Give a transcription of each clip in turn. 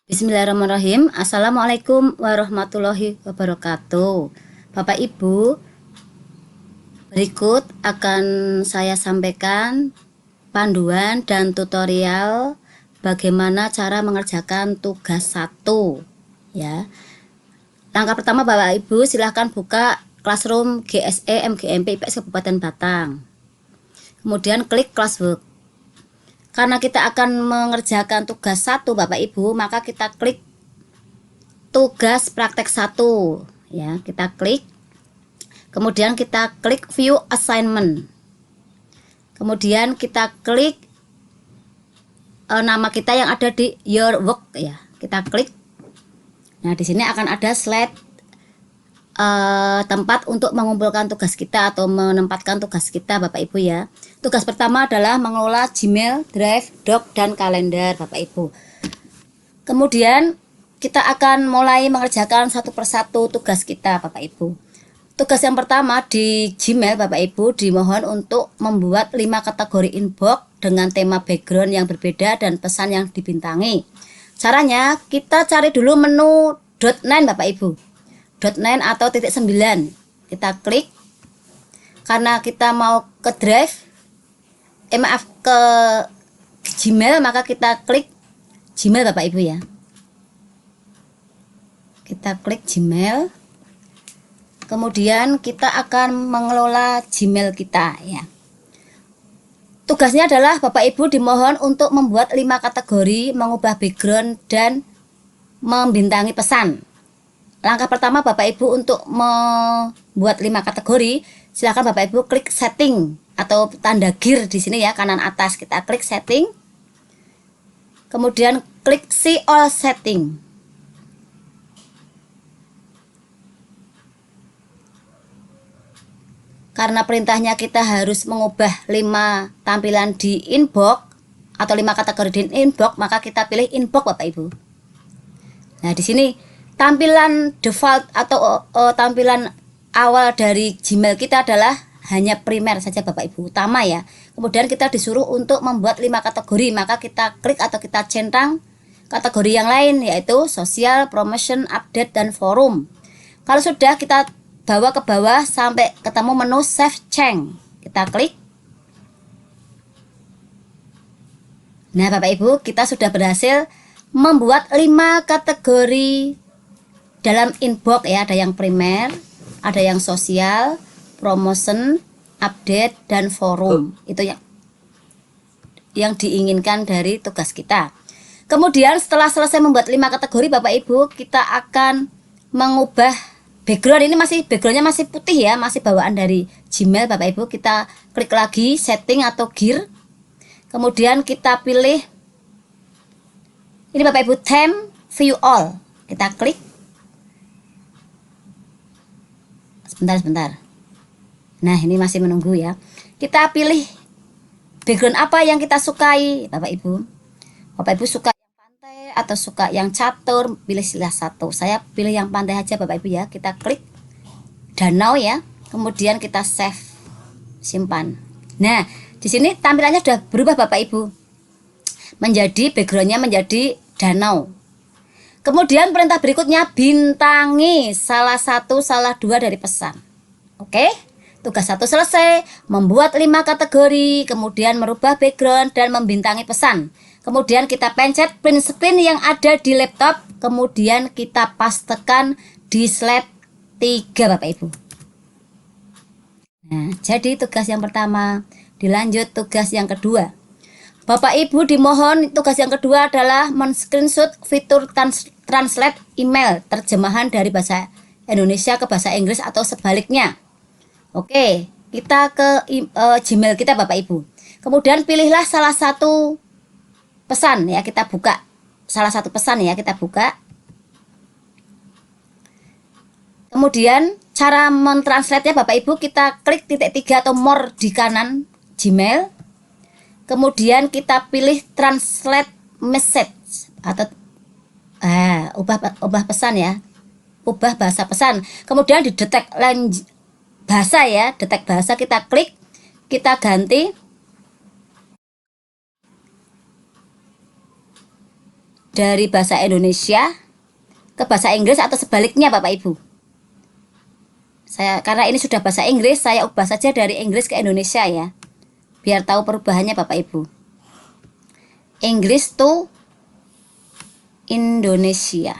Bismillahirrahmanirrahim. Assalamualaikum warahmatullahi wabarakatuh. Bapak Ibu, berikut akan saya sampaikan panduan dan tutorial bagaimana cara mengerjakan tugas 1 ya. Langkah pertama, Bapak Ibu silahkan buka Classroom GSE MGMP IPS Kabupaten Batang. Kemudian klik classwork. Karena kita akan mengerjakan tugas 1 Bapak Ibu, maka kita klik tugas praktek 1 ya, kita klik. Kemudian kita klik view assignment. Kemudian kita klik nama kita yang ada di your work ya. Kita klik. Nah, di sini akan ada slide tempat untuk mengumpulkan tugas kita atau menempatkan tugas kita Bapak Ibu ya. Tugas pertama adalah mengelola Gmail, Drive, Doc, dan kalender Bapak Ibu. Kemudian kita akan mulai mengerjakan satu persatu tugas kita Bapak Ibu. Tugas yang pertama di Gmail Bapak Ibu dimohon untuk membuat 5 kategori inbox dengan tema background yang berbeda dan pesan yang dibintangi. Caranya kita cari dulu menu .9 Bapak Ibu. .9 atau .9 kita klik. Karena kita mau ke Drive ke Gmail, maka kita klik Gmail Bapak Ibu ya. Kita klik Gmail. Kemudian kita akan mengelola Gmail kita ya. Tugasnya adalah Bapak Ibu dimohon untuk membuat 5 kategori, mengubah background dan membintangi pesan. Langkah pertama Bapak Ibu untuk membuat 5 kategori, silakan Bapak Ibu klik setting atau tanda gear di sini ya, kanan atas. Kita klik setting. Kemudian klik see all setting. Karena perintahnya kita harus mengubah 5 tampilan di inbox atau 5 kategori di inbox, maka kita pilih inbox Bapak Ibu. Nah, di sini tampilan default atau tampilan awal dari Gmail kita adalah hanya primer saja Bapak Ibu, utama ya. Kemudian kita disuruh untuk membuat 5 kategori, maka kita klik atau kita centang kategori yang lain, yaitu sosial, promotion, update, dan forum. Kalau sudah, kita bawa ke bawah sampai ketemu menu save change, kita klik. Nah Bapak Ibu, kita sudah berhasil membuat 5 kategori dalam inbox ya. Ada yang primer, ada yang sosial, promotion, update, dan forum. Itu yang diinginkan dari tugas kita. Kemudian setelah selesai membuat 5 kategori Bapak Ibu, kita akan mengubah background. Ini backgroundnya masih putih ya, masih bawaan dari Gmail Bapak Ibu. Kita klik lagi setting atau gear. Kemudian kita pilih ini Bapak Ibu, theme view all. Kita klik. Sebentar. Nah, ini masih menunggu ya. Kita pilih background apa yang kita sukai Bapak Ibu. Bapak Ibu suka yang pantai atau suka yang catur, pilih salah satu. Saya pilih yang pantai aja Bapak Ibu ya. Kita klik danau ya. Kemudian kita save, simpan. Nah, di sini tampilannya sudah berubah Bapak Ibu. Menjadi backgroundnya menjadi danau. Kemudian perintah berikutnya, bintangi salah satu, salah 2 dari pesan. Oke, tugas 1 selesai. Membuat 5 kategori, kemudian merubah background dan membintangi pesan. Kemudian kita pencet print screen yang ada di laptop. Kemudian kita pastekan di slide 3 Bapak Ibu. Nah, jadi tugas yang pertama. Dilanjut tugas yang kedua. Bapak Ibu dimohon tugas yang kedua adalah men-screenshot fitur translate email terjemahan dari bahasa Indonesia ke bahasa Inggris atau sebaliknya. Oke, kita ke Gmail kita Bapak Ibu. Kemudian pilihlah salah satu pesan ya, kita buka salah satu pesan ya, kita buka. Kemudian cara mentranslate-nya Bapak Ibu, kita klik titik 3 atau more di kanan Gmail. Kemudian kita pilih translate message atau ubah pesan ya, ubah bahasa pesan. Kemudian di detek bahasa ya, detek bahasa kita klik, kita ganti dari bahasa Indonesia ke bahasa Inggris atau sebaliknya Bapak Ibu. Karena ini sudah bahasa Inggris, saya ubah saja dari Inggris ke Indonesia ya, biar tahu perubahannya Bapak Ibu. Inggris to Indonesia.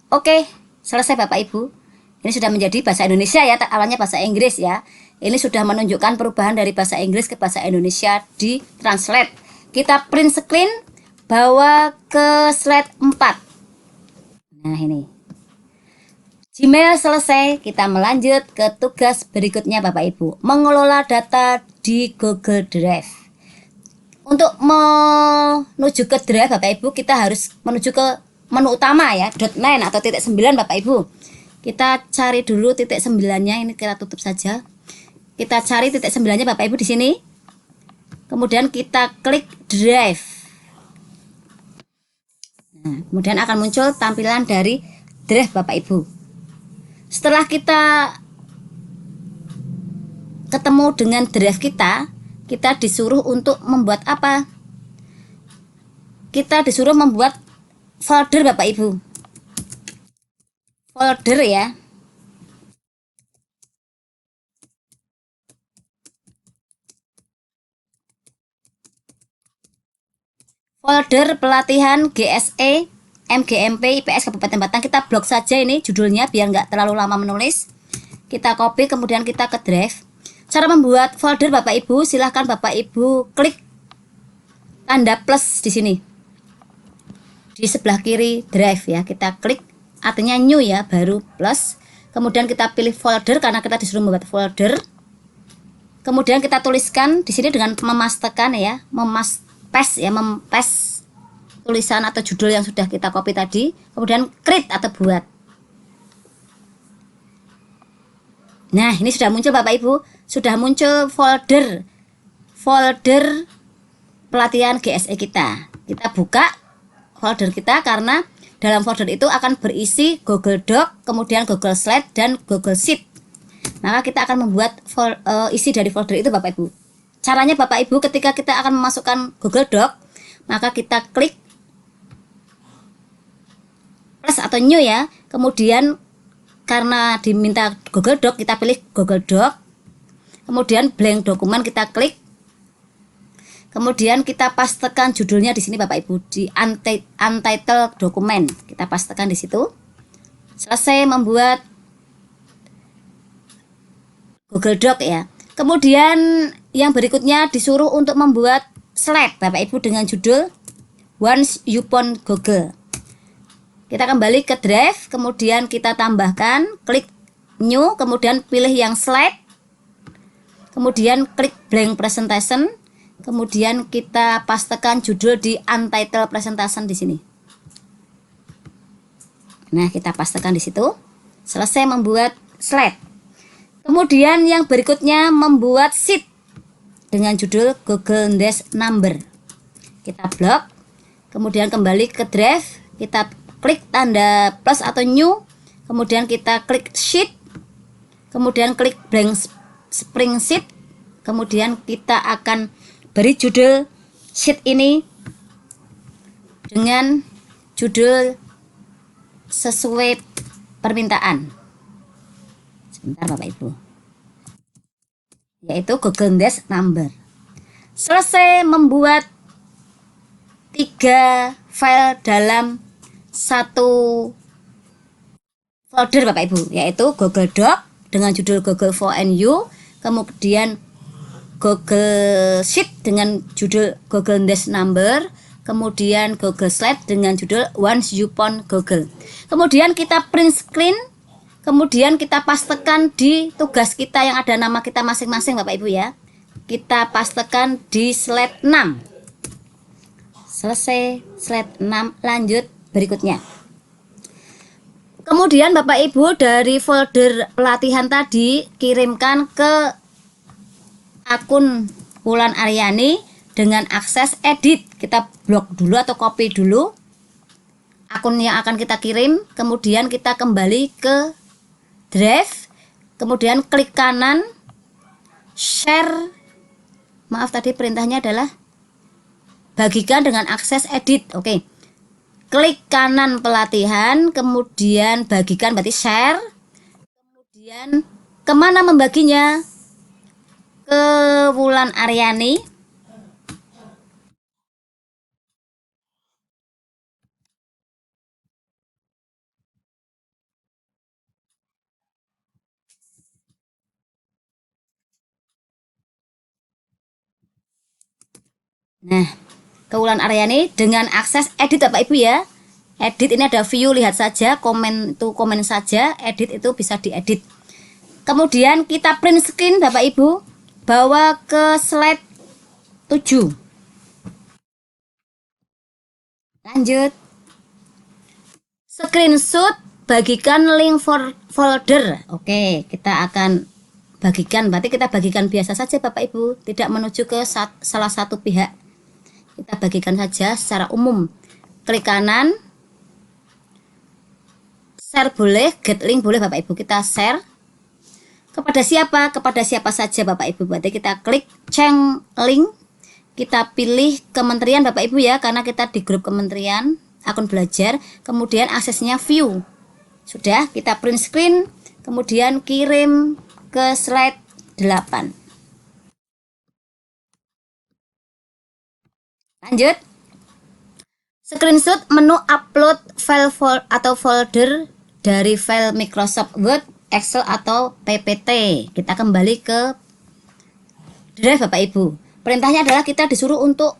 Oke, selesai Bapak Ibu. Ini sudah menjadi bahasa Indonesia ya, awalnya bahasa Inggris ya. Ini sudah menunjukkan perubahan dari bahasa Inggris ke bahasa Indonesia di translate. Kita print screen, bawa ke slide 4. Nah ini. Gmail selesai, kita melanjut ke tugas berikutnya Bapak Ibu. Mengelola data di Google Drive. Untuk menuju ke Drive Bapak Ibu, kita harus menuju ke menu utama ya, .9 atau titik 9 Bapak Ibu. Kita cari dulu titik 9-nya, ini kita tutup saja. Kita cari titik 9-nya Bapak Ibu di sini. Kemudian kita klik Drive. Nah, kemudian akan muncul tampilan dari Drive Bapak Ibu. Setelah kita ketemu dengan Drive kita disuruh untuk membuat apa? Kita disuruh membuat folder Bapak Ibu. Folder ya. Folder pelatihan GSE MGMP IPS Kabupaten Batang, kita blok saja ini judulnya biar nggak terlalu lama menulis. Kita copy, kemudian kita ke Drive. Cara membuat folder Bapak Ibu, silahkan Bapak Ibu klik tanda plus di sini. Di sebelah kiri Drive ya, kita klik artinya new ya, baru plus. Kemudian kita pilih folder karena kita disuruh membuat folder. Kemudian kita tuliskan di sini dengan memastekan ya, paste tulisan atau judul yang sudah kita copy tadi, kemudian create atau buat. Nah, ini sudah muncul Bapak Ibu, sudah muncul folder pelatihan GSE kita. Kita buka folder kita karena dalam folder itu akan berisi Google Doc, kemudian Google Slide dan Google Sheet. Maka kita akan membuat isi dari folder itu Bapak Ibu. Caranya Bapak Ibu, ketika kita akan memasukkan Google Doc, maka kita klik plus atau new ya. Kemudian karena diminta Google Doc, kita pilih Google Doc. Kemudian blank dokumen kita klik. Kemudian kita pastekan judulnya di sini Bapak Ibu, di untitled dokumen. Kita pastekan di situ. Selesai membuat Google Doc ya. Kemudian yang berikutnya disuruh untuk membuat slide Bapak Ibu dengan judul Once You Found Google. Kita kembali ke Drive, kemudian kita tambahkan, klik new, kemudian pilih yang slide, kemudian klik blank presentation, kemudian kita pastekan judul di untitled presentation di sini. Nah, kita pastekan di situ. Selesai membuat slide. Kemudian yang berikutnya membuat sheet dengan judul Google Dash Number. Kita blok, kemudian kembali ke Drive, kita klik tanda plus atau new, kemudian kita klik sheet, kemudian klik blank spring sheet, kemudian kita akan beri judul sheet ini dengan judul sesuai permintaan. Sebentar Bapak Ibu, yaitu Google Dash Number. Selesai membuat 3 file dalam satu folder Bapak Ibu, yaitu Google Doc dengan judul Google For and You, kemudian Google Sheet dengan judul Google Dash Number, kemudian Google Slide dengan judul Once You Found Google. Kemudian kita print screen, kemudian kita pastekan di tugas kita yang ada nama kita masing-masing Bapak Ibu ya. Kita pastekan di slide 6. Selesai slide 6, lanjut berikutnya. Kemudian Bapak Ibu dari folder pelatihan tadi kirimkan ke akun Wulan Aryani dengan akses edit. Kita blok dulu atau copy dulu akun yang akan kita kirim, kemudian kita kembali ke Drive, kemudian klik kanan share. Maaf tadi perintahnya adalah bagikan dengan akses edit. Oke. klik kanan pelatihan, kemudian bagikan berarti share, kemudian kemana membaginya? Ke Wulan Aryani. Nah, ke Wulan Aryani dengan akses edit Bapak Ibu ya. Edit ini ada view, lihat saja, komen itu komen saja, edit itu bisa diedit. Kemudian kita print screen Bapak Ibu, bawa ke slide 7. Lanjut. Screenshot, bagikan link folder. Oke, kita akan bagikan, berarti kita bagikan biasa saja Bapak Ibu, tidak menuju ke salah satu pihak. Kita bagikan saja secara umum. Klik kanan, share boleh, get link boleh Bapak Ibu. Kita share kepada siapa? Kepada siapa saja Bapak Ibu. Berarti kita klik change link, kita pilih kementerian Bapak Ibu ya, karena kita di grup kementerian akun belajar. Kemudian aksesnya view. Sudah, kita print screen, kemudian kirim ke slide 8. Lanjut. Screenshot menu upload file atau folder dari file Microsoft Word, Excel atau PPT. Kita kembali ke drive Bapak Ibu. Perintahnya adalah kita disuruh untuk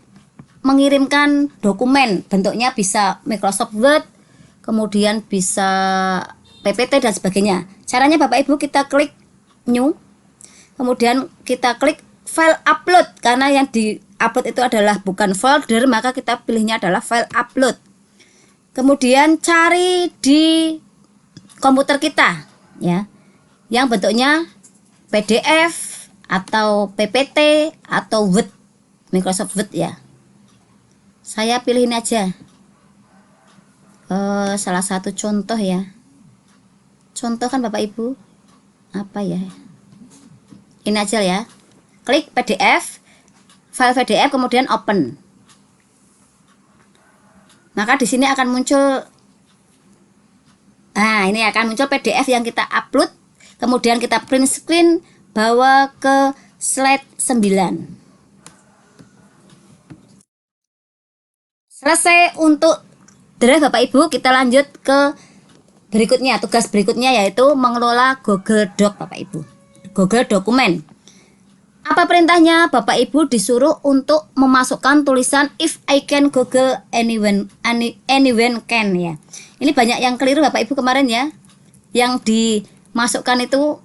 mengirimkan dokumen. Bentuknya bisa Microsoft Word, kemudian bisa PPT dan sebagainya. Caranya Bapak Ibu, kita klik new, kemudian kita klik file upload, karena yang di upload itu adalah bukan folder, maka kita pilihnya adalah file upload. Kemudian cari di komputer kita ya, yang bentuknya PDF atau PPT atau Word, Microsoft Word ya. Saya pilih ini aja, salah satu contoh ya. Contoh kan Bapak Ibu apa ya, ini aja ya. Klik PDF, file PDF, kemudian open. Maka di sini akan muncul, nah ini akan muncul PDF yang kita upload, kemudian kita print screen, bawa ke slide 9. Selesai untuk drive Bapak Ibu, kita lanjut ke berikutnya. Tugas berikutnya yaitu mengelola Google Doc Bapak Ibu, Google Dokumen. Apa perintahnya? Bapak Ibu disuruh untuk memasukkan tulisan if I can Google anyone can ya. Ini banyak yang keliru Bapak Ibu kemarin ya. Yang dimasukkan itu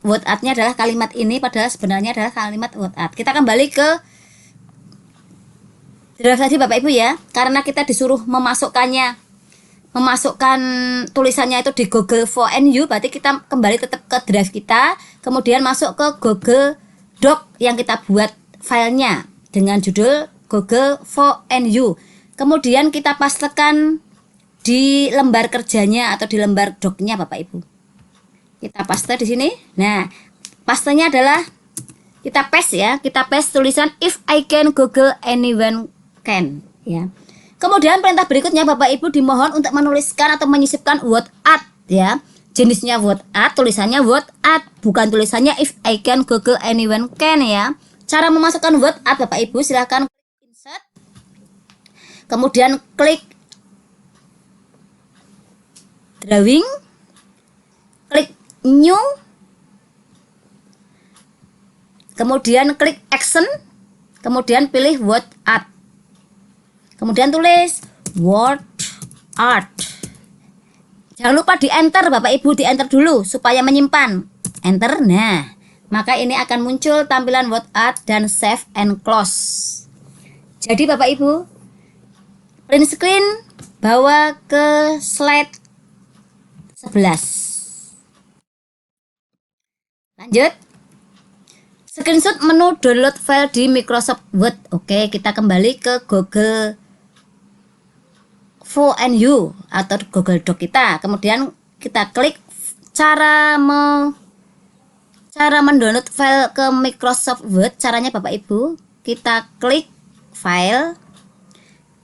word art-nya adalah kalimat ini, padahal sebenarnya adalah kalimat word art. Kita kembali ke drive tadi Bapak Ibu ya. Karena kita disuruh memasukkan tulisannya itu di Google for NU, berarti kita kembali tetap ke drive kita, kemudian masuk ke Google Doc yang kita buat filenya dengan judul Google for NU. Kemudian kita pastekan di lembar kerjanya atau di lembar docnya Bapak Ibu. Kita paste di sini. Nah, pastenya adalah kita paste ya, kita paste tulisan if I can Google anyone can ya. Kemudian perintah berikutnya Bapak Ibu dimohon untuk menuliskan atau menyisipkan word art ya. Jenisnya word art, tulisannya word art, bukan tulisannya if I can Google anyone can ya. Cara memasukkan word art Bapak Ibu, silahkan klik insert, kemudian klik drawing, klik new, kemudian klik action, kemudian pilih word art, kemudian tulis word art. Jangan lupa di enter Bapak Ibu, di enter dulu supaya menyimpan. Enter, nah maka ini akan muncul tampilan word art dan save and close. Jadi Bapak Ibu, print screen, bawa ke slide 11. Lanjut. Screenshot menu download file di Microsoft Word. Oke, kita kembali ke Google for NU atau Google Doc kita. Kemudian kita klik cara mendownload file ke Microsoft Word. Caranya Bapak Ibu, kita klik file,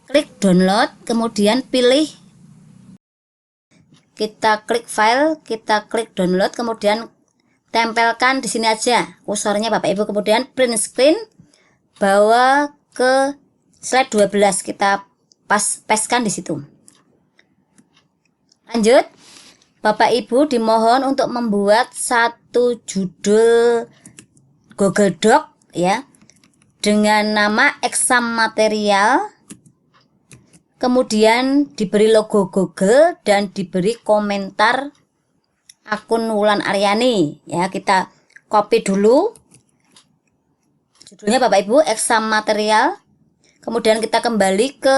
klik download, kemudian pilih, kita klik file, kita klik download, kemudian tempelkan di sini aja kursornya Bapak Ibu, kemudian print screen, bawa ke slide 12, kita pastekan di situ. Lanjut, Bapak Ibu dimohon untuk membuat satu judul Google Doc ya, dengan nama exam material, kemudian diberi logo Google dan diberi komentar akun Wulan Aryani ya. Kita copy dulu judulnya Bapak Ibu, exam material, kemudian kita kembali ke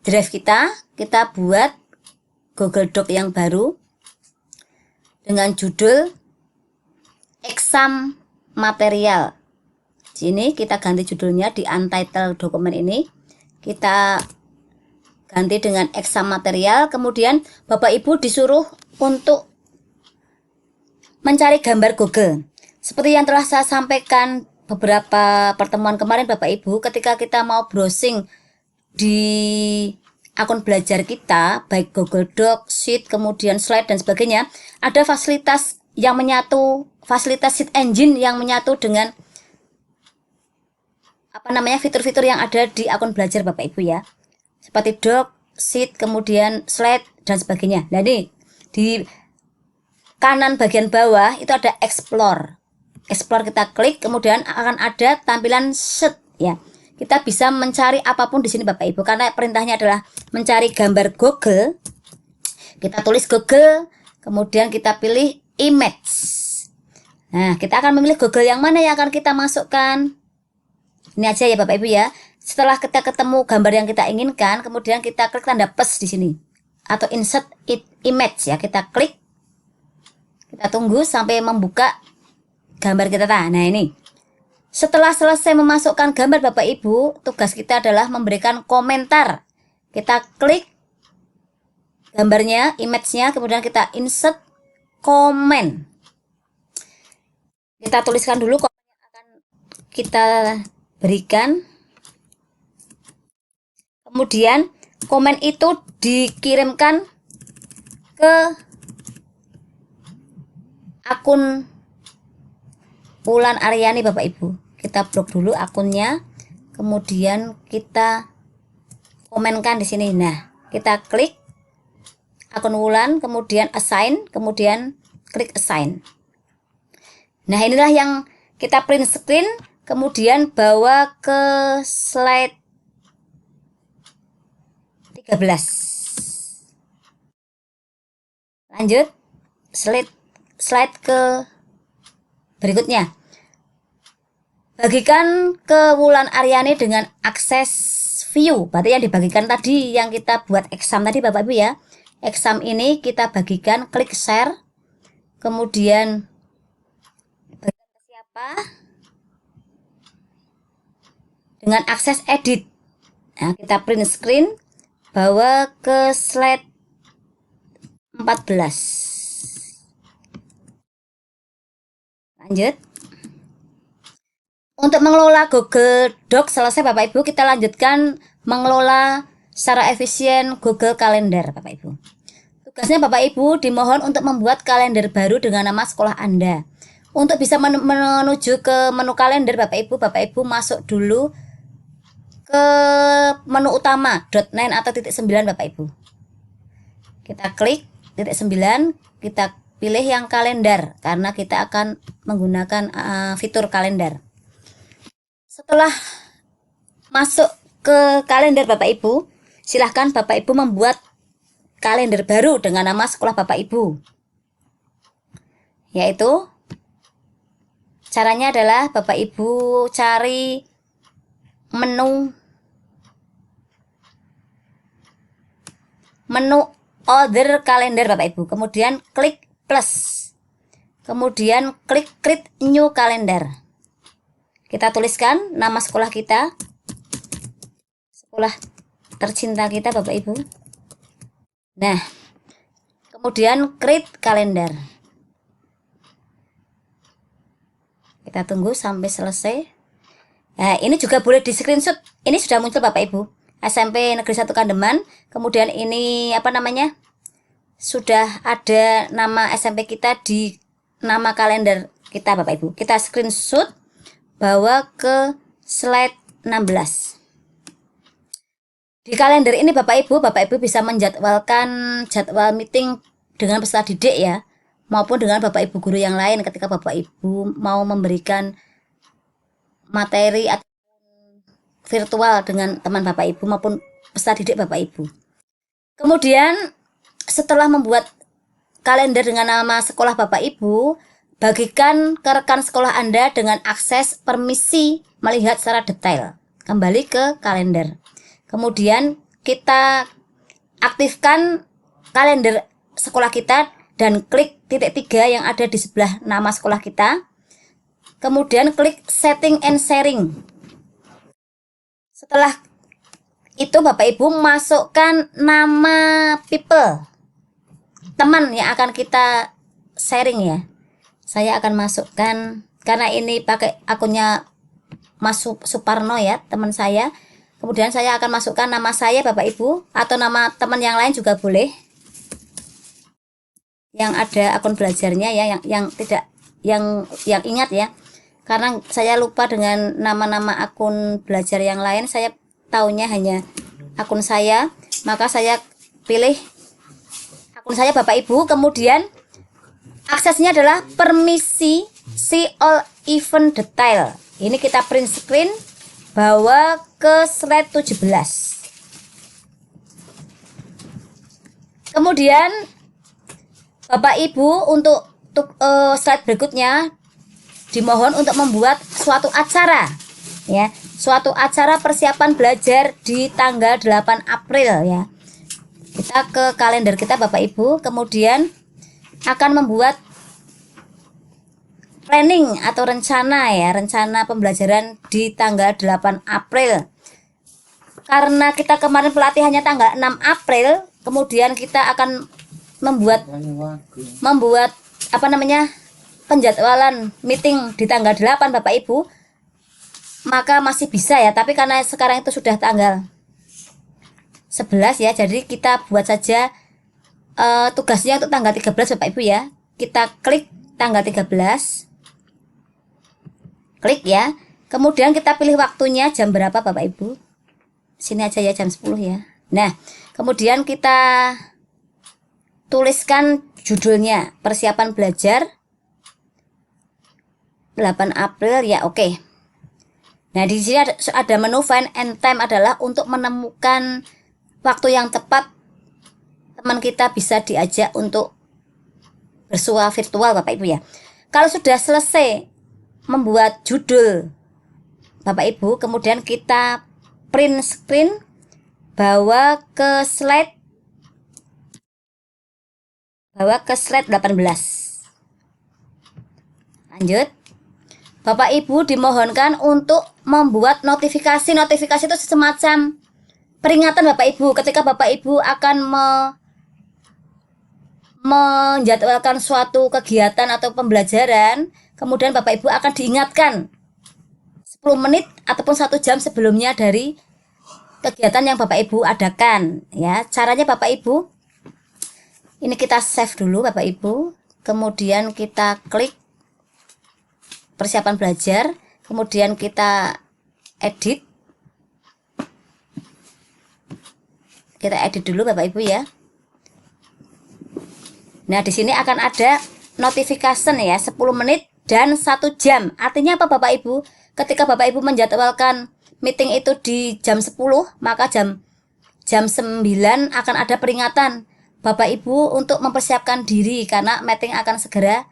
drive kita buat Google Doc yang baru dengan judul exam material. Sini kita ganti judulnya di untitled dokumen ini, kita ganti dengan exam material. Kemudian Bapak Ibu disuruh untuk mencari gambar Google. Seperti yang telah saya sampaikan beberapa pertemuan kemarin Bapak Ibu, ketika kita mau browsing di akun belajar kita, baik Google Doc, Sheet, kemudian slide dan sebagainya, ada fasilitas yang menyatu, fasilitas search engine yang menyatu dengan fitur-fitur yang ada di akun belajar Bapak Ibu ya. Seperti Doc, Sheet, kemudian slide dan sebagainya. Nah, ini di kanan bagian bawah itu ada explore. Explore kita klik, kemudian akan ada tampilan search ya. Kita bisa mencari apapun di sini Bapak Ibu, karena perintahnya adalah mencari gambar Google. Kita tulis Google, kemudian kita pilih image. Nah, kita akan memilih Google yang mana yang akan kita masukkan. Ini aja ya Bapak Ibu ya. Setelah kita ketemu gambar yang kita inginkan, kemudian kita klik tanda plus di sini atau insert image ya. Kita klik. Kita tunggu sampai membuka gambar kita. Nah, ini. Setelah selesai memasukkan gambar Bapak Ibu, tugas kita adalah memberikan komentar. Kita klik gambarnya, image-nya, kemudian kita insert komen. Kita tuliskan dulu komen yang akan kita berikan. Kemudian komen itu dikirimkan ke akun Wulan Aryani Bapak Ibu. Kita blok dulu akunnya, kemudian kita komenkan di sini. Nah, kita klik akun Wulan, kemudian assign, kemudian klik assign. Nah, inilah yang kita print screen, kemudian bawa ke slide 13. Lanjut, slide ke berikutnya. Bagikan ke Wulan Aryani dengan akses view. Berarti yang dibagikan tadi, yang kita buat exam tadi Bapak Ibu ya. Exam ini kita bagikan, klik share. Kemudian bagikan ke siapa? Dengan akses edit. Nah, kita print screen, bawa ke slide 14. Lanjut. Untuk mengelola Google Doc selesai Bapak Ibu, kita lanjutkan mengelola secara efisien Google Calendar Bapak Ibu. Tugasnya Bapak Ibu dimohon untuk membuat kalender baru dengan nama sekolah Anda. Untuk bisa menuju ke menu kalender Bapak Ibu masuk dulu ke menu utama .9 atau .9 Bapak Ibu. Kita klik .9, kita pilih yang kalender karena kita akan menggunakan fitur kalender. Setelah masuk ke kalender Bapak Ibu, silahkan Bapak Ibu membuat kalender baru dengan nama sekolah Bapak Ibu. Yaitu caranya adalah Bapak Ibu cari menu order kalender Bapak Ibu, kemudian klik plus, kemudian klik create new calendar. Kita tuliskan nama sekolah kita, sekolah tercinta kita Bapak Ibu. Nah, kemudian create calendar. Kita tunggu sampai selesai. Nah, ini juga boleh di screenshot. Ini sudah muncul Bapak Ibu. SMP Negeri 1 Kandeman. Kemudian ini apa namanya, sudah ada nama SMP kita di nama kalender kita Bapak Ibu. Kita screenshot, bawa ke slide 16. Di kalender ini Bapak Ibu bisa menjadwalkan jadwal meeting dengan peserta didik ya, maupun dengan Bapak Ibu guru yang lain ketika Bapak Ibu mau memberikan materi atau virtual dengan teman Bapak Ibu maupun peserta didik Bapak Ibu. Kemudian setelah membuat kalender dengan nama sekolah Bapak Ibu, bagikan ke rekan sekolah Anda dengan akses permisi melihat secara detail. Kembali ke kalender. Kemudian kita aktifkan kalender sekolah kita dan klik titik 3 yang ada di sebelah nama sekolah kita. Kemudian klik setting and sharing. Setelah itu Bapak Ibu masukkan nama people, teman yang akan kita sharing ya. Saya akan masukkan, karena ini pakai akunnya Mas Suparno ya, teman saya. Kemudian saya akan masukkan nama saya Bapak Ibu, atau nama teman yang lain juga boleh, yang ada akun belajarnya ya, yang tidak yang ingat ya. Karena saya lupa dengan nama-nama akun belajar yang lain, saya taunya hanya akun saya, maka saya pilih akun saya Bapak Ibu. Kemudian aksesnya adalah permisi see all event detail. Ini kita print screen, bawa ke slide 17. Kemudian Bapak Ibu untuk slide berikutnya dimohon untuk membuat suatu acara ya, suatu acara persiapan belajar di tanggal 8 April ya. Kita ke kalender kita Bapak Ibu, kemudian akan membuat planning atau rencana ya, rencana pembelajaran di tanggal 8 April. Karena kita kemarin pelatihannya tanggal 6 April, kemudian kita akan membuat apa namanya, penjadwalan meeting di tanggal 8 Bapak Ibu. Maka masih bisa ya, tapi karena sekarang itu sudah tanggal 11 ya, jadi kita buat saja tugasnya untuk tanggal 13 Bapak Ibu ya. Kita klik tanggal 13, klik ya, kemudian kita pilih waktunya jam berapa Bapak Ibu, sini aja ya, jam 10 ya. Nah kemudian kita tuliskan judulnya persiapan belajar 8 April ya, oke. Nah di sini ada menu find and time, adalah untuk menemukan waktu yang tepat teman kita bisa diajak untuk bersua virtual Bapak Ibu ya. Kalau sudah selesai membuat judul Bapak Ibu, kemudian kita print screen, bawa ke slide 18. Lanjut. Bapak Ibu dimohonkan untuk membuat notifikasi. Notifikasi itu semacam peringatan Bapak Ibu ketika Bapak Ibu akan menjadwalkan suatu kegiatan atau pembelajaran, kemudian Bapak Ibu akan diingatkan 10 menit ataupun 1 jam sebelumnya dari kegiatan yang Bapak Ibu adakan ya. Caranya Bapak Ibu, ini kita save dulu Bapak Ibu, kemudian kita klik persiapan belajar, kemudian kita edit dulu Bapak Ibu ya. Nah di sini akan ada notification ya, 10 menit dan 1 jam. Artinya apa Bapak Ibu? Ketika Bapak Ibu menjadwalkan meeting itu di jam 10, maka jam 9 akan ada peringatan Bapak Ibu untuk mempersiapkan diri, karena meeting akan segera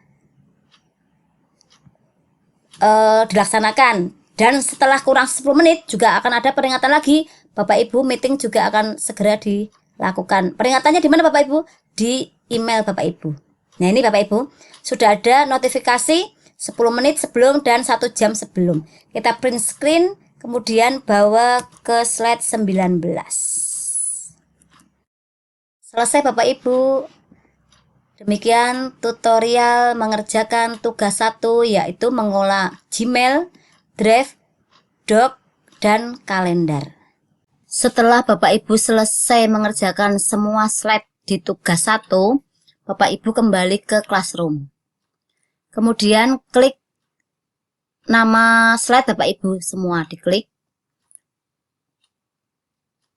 dilaksanakan. Dan setelah kurang 10 menit juga akan ada peringatan lagi, Bapak Ibu meeting juga akan segera dilakukan. Peringatannya di mana Bapak Ibu? Di email Bapak Ibu. Nah ini Bapak Ibu sudah ada notifikasi 10 menit sebelum dan 1 jam sebelum. Kita print screen, kemudian bawa ke slide 19. Selesai Bapak Ibu. Demikian tutorial mengerjakan tugas 1, yaitu mengolah Gmail, Drive, Doc, dan kalender. Setelah Bapak Ibu selesai mengerjakan semua slide di tugas 1, Bapak Ibu kembali ke Classroom. Kemudian klik nama slide Bapak Ibu semua, diklik.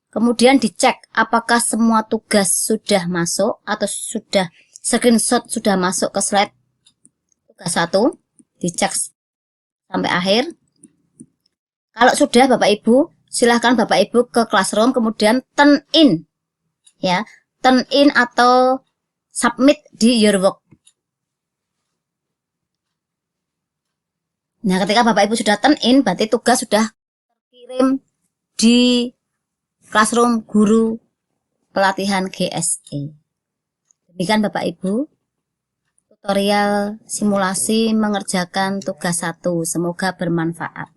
Kemudian dicek apakah semua tugas sudah masuk atau sudah screenshot sudah masuk ke slide tugas 1. Dicek sampai akhir. Kalau sudah Bapak Ibu, silahkan Bapak Ibu ke Classroom, kemudian turn in. Ya, turn in atau submit di your work. Nah, ketika Bapak Ibu sudah turn in, berarti tugas sudah terkirim di Classroom guru pelatihan GSE. Demikian Bapak Ibu, tutorial simulasi mengerjakan tugas 1. Semoga bermanfaat.